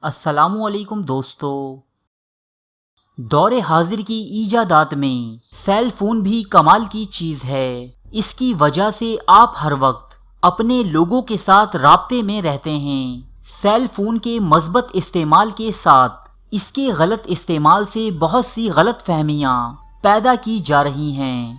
السلام علیکم دوستو۔ دور حاضر کی ایجادات میں سیل فون بھی کمال کی چیز ہے۔ اس کی وجہ سے آپ ہر وقت اپنے لوگوں کے ساتھ رابطے میں رہتے ہیں۔ سیل فون کے مثبت استعمال کے ساتھ اس کے غلط استعمال سے بہت سی غلط فہمیاں پیدا کی جا رہی ہیں۔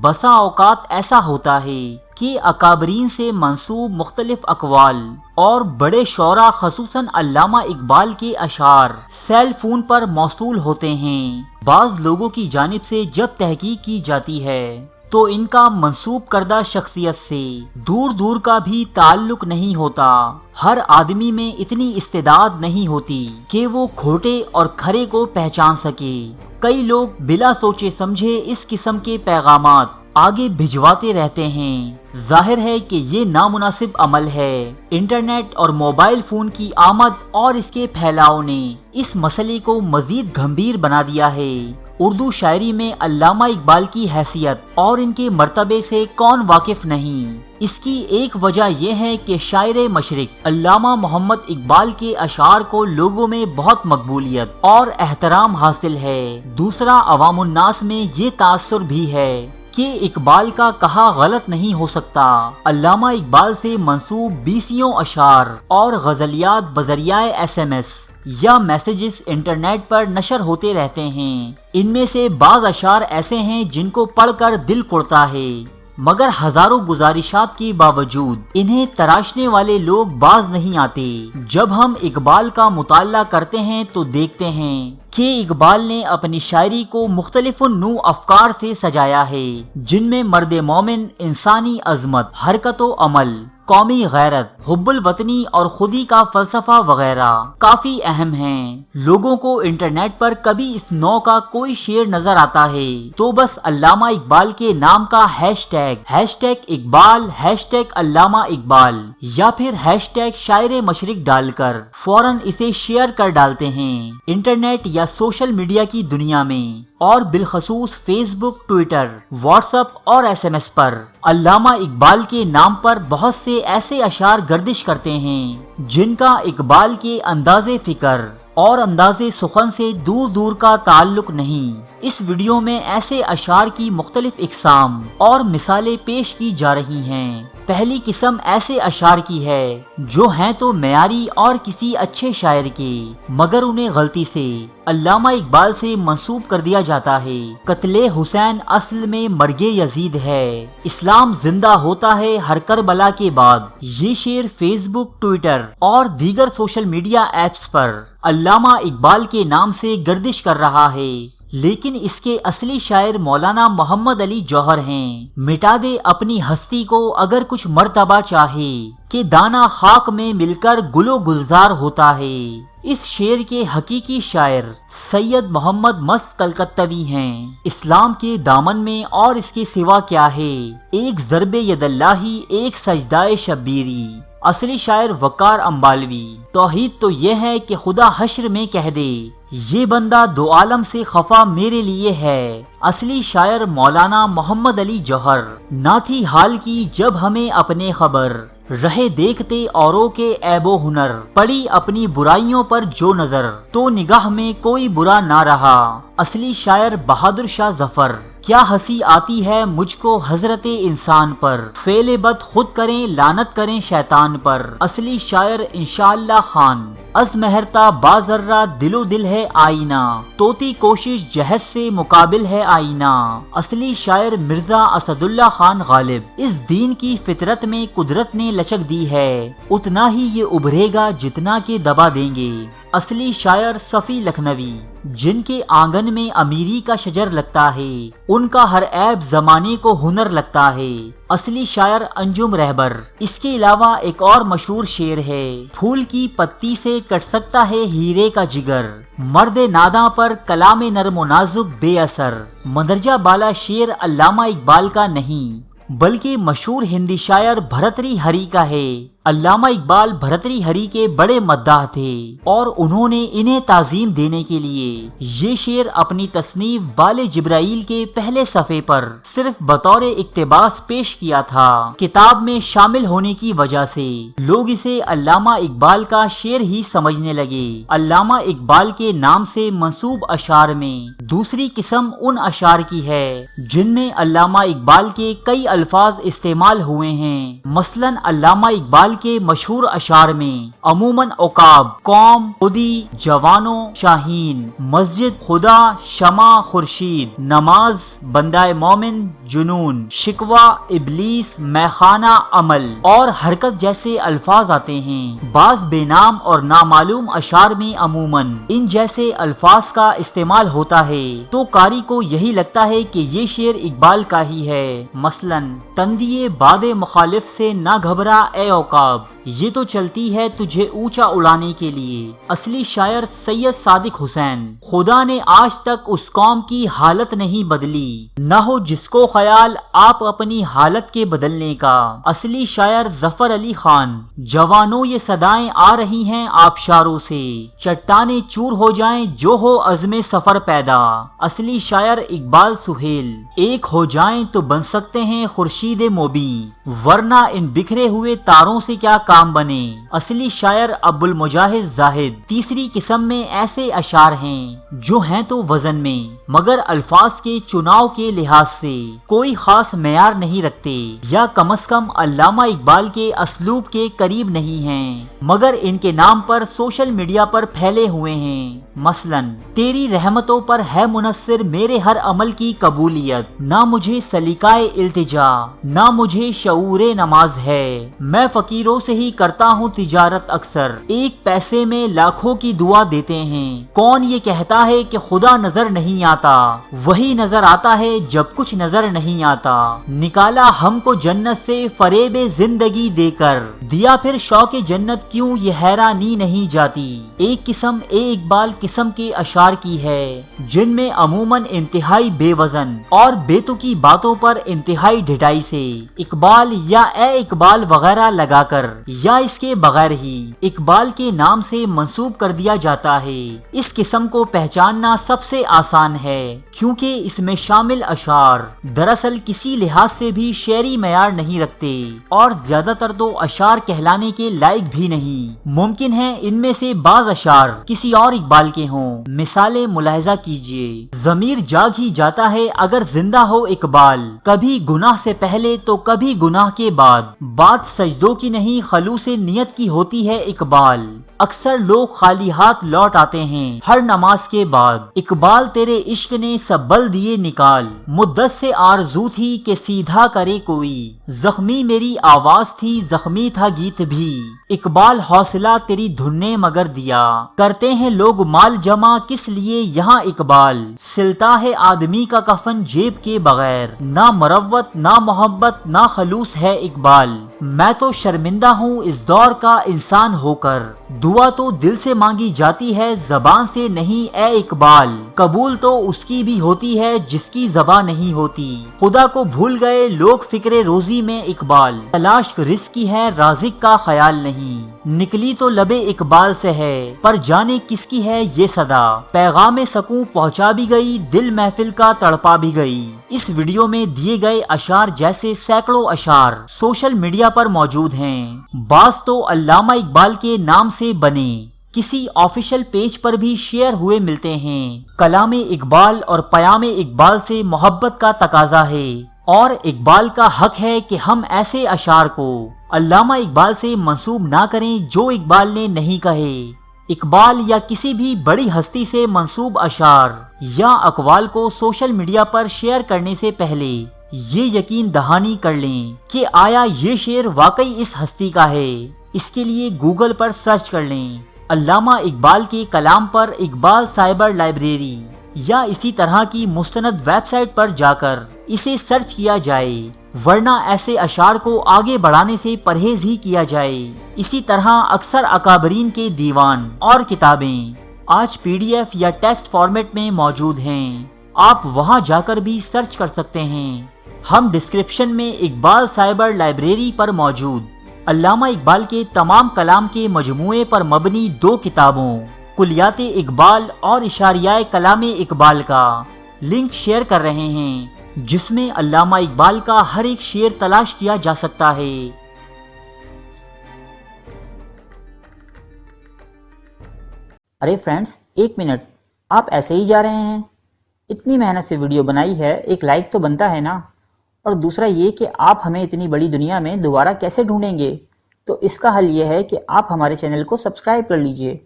بسا اوقات ایسا ہوتا ہے کہ اکابرین سے منسوب مختلف اقوال اور بڑے شعراء خصوصاً علامہ اقبال کے اشعار سیل فون پر موصول ہوتے ہیں۔ بعض لوگوں کی جانب سے جب تحقیق کی جاتی ہے تو ان کا منسوب کردہ شخصیت سے دور دور کا بھی تعلق نہیں ہوتا۔ ہر آدمی میں اتنی استعداد نہیں ہوتی کہ وہ کھوٹے اور کھرے کو پہچان سکے۔ کئی لوگ بلا سوچے سمجھے اس قسم کے پیغامات آگے بھجواتے رہتے ہیں۔ ظاہر ہے کہ یہ نامناسب عمل ہے۔ انٹرنیٹ اور موبائل فون کی آمد اور اس کے پھیلاؤ نے اس مسئلے کو مزید گھمبیر بنا دیا ہے۔ اردو شاعری میں علامہ اقبال کی حیثیت اور ان کے مرتبے سے کون واقف نہیں؟ اس کی ایک وجہ یہ ہے کہ شاعر مشرق علامہ محمد اقبال کے اشعار کو لوگوں میں بہت مقبولیت اور احترام حاصل ہے۔ دوسرا، عوام الناس میں یہ تاثر بھی ہے کہ اقبال کا کہا غلط نہیں ہو سکتا۔ علامہ اقبال سے منسوب بیسیوں اشعار اور غزلیات بذریعہ SMS یا میسیجز انٹرنیٹ پر نشر ہوتے رہتے ہیں۔ ان میں سے بعض اشعار ایسے ہیں جن کو پڑھ کر دل کڑتا ہے، مگر ہزاروں گزارشات کے باوجود انہیں تراشنے والے لوگ باز نہیں آتے۔ جب ہم اقبال کا مطالعہ کرتے ہیں تو دیکھتے ہیں کہ اقبال نے اپنی شاعری کو مختلف نوع افکار سے سجایا ہے، جن میں مرد مومن، انسانی عظمت، حرکت و عمل، قومی غیرت، حب الوطنی اور خودی کا فلسفہ وغیرہ کافی اہم ہیں۔ لوگوں کو انٹرنیٹ پر کبھی اس نوع کا کوئی شعر نظر آتا ہے تو بس علامہ اقبال کے نام کا hash tag Iqbal, hash tag علامہ اقبال یا پھر ہیش ٹیگ شاعر مشرق ڈال کر فوراً اسے شیئر کر ڈالتے ہیں۔ انٹرنیٹ یا سوشل میڈیا کی دنیا میں اور بالخصوص فیس بک، ٹویٹر، واٹس ایپ اور SMS پر علامہ اقبال کے نام پر بہت سے ایسے اشعار گردش کرتے ہیں جن کا اقبال کے انداز فکر اور انداز سخن سے دور دور کا تعلق نہیں۔ اس ویڈیو میں ایسے اشعار کی مختلف اقسام اور مثالیں پیش کی جا رہی ہیں۔ پہلی قسم ایسے اشعار کی ہے جو ہیں تو معیاری اور کسی اچھے شاعر کے، مگر انہیں غلطی سے علامہ اقبال سے منسوب کر دیا جاتا ہے۔ قتل حسین اصل میں مرگ یزید ہے، اسلام زندہ ہوتا ہے ہر کربلا کے بعد۔ یہ شعر فیس بک، ٹویٹر اور دیگر سوشل میڈیا ایپس پر علامہ اقبال کے نام سے گردش کر رہا ہے، لیکن اس کے اصلی شاعر مولانا محمد علی جوہر ہیں۔ مٹا دے اپنی ہستی کو اگر کچھ مرتبہ چاہے کہ دانا خاک میں مل کر گل و گلزار ہوتا ہے۔ اس شعر کے حقیقی شاعر سید محمد مست کلکتوی ہیں۔ اسلام کے دامن میں اور اس کے سوا کیا ہے، ایک ضرب ید اللہ، ایک سجدہ شبیری۔ اصلی شاعر وقار امبالوی۔ توحید تو یہ ہے کہ خدا حشر میں کہہ دے یہ بندہ دو عالم سے خفا میرے لیے ہے۔ اصلی شاعر مولانا محمد علی جوہر۔ نہ تھی حال کی جب ہمیں اپنے خبر، رہے دیکھتے اوروں کے عیب و ہنر، پڑی اپنی برائیوں پر جو نظر، تو نگاہ میں کوئی برا نہ رہا۔ اصلی شاعر بہادر شاہ ظفر۔ کیا ہنسی آتی ہے مجھ کو حضرت انسان پر، فعل بد خود کریں لعنت کریں شیطان پر۔ اصلی شاعر انشاءاللہ خان۔ از مہرتا بازرہ دل و دل ہے آئینہ، توتی کوشش جہد سے مقابل ہے آئینہ۔ اصلی شاعر مرزا اسد اللہ خان غالب۔ اس دین کی فطرت میں قدرت نے لچک دی ہے، اتنا ہی یہ ابھرے گا جتنا کہ دبا دیں گے۔ اصلی شاعر صفی لکھنوی۔ جن کے آنگن میں امیری کا شجر لگتا ہے، ان کا ہر عیب زمانے کو ہنر لگتا ہے۔ اصلی شاعر انجم رہبر۔ اس کے علاوہ ایک اور مشہور شعر ہے، پھول کی پتی سے کٹ سکتا ہے ہیرے کا جگر، مرد ناداں پر کلام نرم و نازک بے اثر۔ مندرجہ بالا شعر علامہ اقبال کا نہیں بلکہ مشہور ہندی شاعر بھرتری ہری کا ہے۔ علامہ اقبال بھرتری ہری کے بڑے مداح تھے اور انہوں نے انہیں تعظیم دینے کے لیے یہ شعر اپنی تصنیف بال جبرائیل کے پہلے صفحے پر صرف بطور اقتباس پیش کیا تھا۔ کتاب میں شامل ہونے کی وجہ سے لوگ اسے علامہ اقبال کا شعر ہی سمجھنے لگے۔ علامہ اقبال کے نام سے منسوب اشعار میں دوسری قسم ان اشعار کی ہے جن میں علامہ اقبال کے کئی الفاظ استعمال ہوئے ہیں۔ مثلاً علامہ اقبال کے مشہور اشعار میں عموماً عقاب، قوم، خودی، جوانوں، شاہین، مسجد، خدا، شمع، خورشید، نماز، بندہ مومن، جنون، شکوہ، ابلیس، میخانہ، عمل اور حرکت جیسے الفاظ آتے ہیں۔ بعض بے نام اور نامعلوم اشعار میں عموماً ان جیسے الفاظ کا استعمال ہوتا ہے تو قاری کو یہی لگتا ہے کہ یہ شعر اقبال کا ہی ہے۔ مثلاً تندیے باد مخالف سے نہ گھبرا اے عقاب، یہ تو چلتی ہے تجھے اونچا اڑانے کے لیے۔ اصلی شاعر سید صادق حسین۔ خدا نے آج تک اس قوم کی حالت نہیں بدلی، نہ ہو جس کو خیال آپ اپنی حالت کے بدلنے کا۔ اصلی شاعر ظفر علی خان۔ جوانوں یہ صدائیں آ رہی ہیں آبشاروں سے، چٹانیں چور ہو جائیں جو ہو عزم سفر پیدا۔ اصلی شاعر اقبال سہیل۔ ایک ہو جائیں تو بن سکتے ہیں خورشید مبیں، ورنہ ان بکھرے ہوئے تاروں سے کیا کام بنے۔ اصلی شاعر ابو المجاہد زاہد۔ تیسری قسم میں ایسے اشعار ہیں جو ہیں تو وزن میں مگر الفاظ کے چناؤ کے لحاظ سے کوئی خاص معیار نہیں رکھتے، یا کم از کم علامہ اقبال کے اسلوب کے قریب نہیں ہیں، مگر ان کے نام پر سوشل میڈیا پر پھیلے ہوئے ہیں۔ مثلاً تیری رحمتوں پر ہے منحصر میرے ہر عمل کی قبولیت، نہ مجھے سلیقۂ التجا نہ مجھے شعور نماز ہے، میں فقیروں سے ہی کرتا ہوں تجارت اکثر، ایک پیسے میں لاکھوں کی دعا دیتے ہیں۔ کون یہ کہتا ہے کہ خدا نظر نہیں آتا، وہی نظر آتا ہے جب کچھ نظر نہیں آتا۔ نکالا ہم کو جنت سے فریب زندگی دے کر، دیا پھر شوق جنت کیوں یہ حیرانی نہیں جاتی۔ ایک قسم اقبال قسم کے اشعار کی ہے جن میں عموماً انتہائی بے وزن اور بے تکی باتوں پر انتہائی ڈھٹائی سے اقبال یا اے اقبال وغیرہ لگا کر یا اس کے بغیر ہی اقبال کے نام سے منسوب کر دیا جاتا ہے۔ اس قسم کو پہچاننا سب سے آسان ہے کیونکہ اس میں شامل اشعار دراصل کسی لحاظ سے بھی شعری معیار نہیں رکھتے اور زیادہ تر تو اشعار کہلانے کے لائق بھی نہیں۔ ممکن ہے ان میں سے بعض اشعار کسی اور اقبال کے ہوں۔ مثالیں ملاحظہ کیجئے۔ ضمیر جاگ ہی جاتا ہے اگر زندہ ہو اقبال، کبھی گناہ سے پہلے تو کبھی گناہ کے بعد، بات سجدوں کی نہیں خلوص نیت کی ہوتی ہے اقبال، اکثر لوگ خالی ہاتھ لوٹ آتے ہیں ہر نماز کے بعد، اقبال تیرے عشق نے سب بل دیے نکال، مدت سے آرزو تھی کہ سیدھا کرے کوئی، زخمی میری آواز تھی زخمی تھا گیت بھی، اقبال حوصلہ تیری دھن نے مگر دیا، کرتے ہیں لوگ مال جمع کس لیے یہاں اقبال، سلتا ہے آدمی کا کفن جیب کے بغیر، نہ مروت نہ محبت نہ خلوص ہے اقبال، میں تو شرمندہ ہوں اس دور کا انسان ہو کر، دعا تو دل سے مانگی جاتی ہے زبان سے نہیں اے اقبال، قبول تو اس کی بھی ہوتی ہے جس کی زبان نہیں ہوتی، خدا کو بھول گئے لوگ فکر روزی میں اقبال، تلاش رزق کی ہے رازق کا خیال نہیں، نکلی تو لبے اقبال سے ہے پر جانے کس کی ہے یہ صدا، پیغام سکوں پہنچا بھی گئی دل محفل کا تڑپا بھی گئی۔ اس ویڈیو میں دیے گئے اشعار جیسے سینکڑوں اشعار سوشل میڈیا پر موجود ہیں، بعض تو علامہ اقبال کے نام سے بنے کسی آفیشل پیج پر بھی شیئر ہوئے ملتے ہیں۔ کلام اقبال اور پیام اقبال سے محبت کا تقاضا ہے اور اقبال کا حق ہے کہ ہم ایسے اشعار کو علامہ اقبال سے منسوب نہ کریں جو اقبال نے نہیں کہے۔ اقبال یا کسی بھی بڑی ہستی سے منسوب اشعار یا اقوال کو سوشل میڈیا پر شیئر کرنے سے پہلے یہ یقین دہانی کر لیں کہ آیا یہ شعر واقعی اس ہستی کا ہے۔ اس کے لیے گوگل پر سرچ کر لیں علامہ اقبال کے کلام پر اقبال سائبر لائبریری یا اسی طرح کی مستند ویب سائٹ پر جا کر اسے سرچ کیا جائے، ورنہ ایسے اشعار کو آگے بڑھانے سے پرہیز ہی کیا جائے۔ اسی طرح اکثر اکابرین کے دیوان اور کتابیں آج PDF یا ٹیکسٹ فارمیٹ میں موجود ہیں، آپ وہاں جا کر بھی سرچ کر سکتے ہیں۔ ہم ڈسکرپشن میں اقبال سائبر لائبریری پر موجود علامہ اقبال کے تمام کلام کے مجموعے پر مبنی 2 کتابوں کلیات اقبال اور اشاریہ کلام اقبال کا لنک شیئر کر رہے ہیں، جس میں علامہ اقبال کا ہر ایک شعر تلاش کیا جا سکتا ہے۔ ارے فرینڈز، 1 منٹ، آپ ایسے ہی جا رہے ہیں؟ اتنی محنت سے ویڈیو بنائی ہے، ایک لائک تو بنتا ہے نا؟ اور دوسرا یہ کہ آپ ہمیں اتنی بڑی دنیا میں دوبارہ کیسے ڈھونڈیں گے؟ تو اس کا حل یہ ہے کہ آپ ہمارے چینل کو سبسکرائب کر لیجئے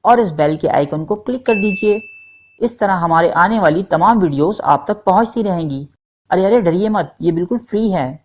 اور اس بیل کے آئیکن کو کلک کر دیجئے۔ اس طرح ہمارے آنے والی تمام ویڈیوز آپ تک پہنچتی رہیں گی۔ ارے ڈریے مت، یہ بالکل فری ہے۔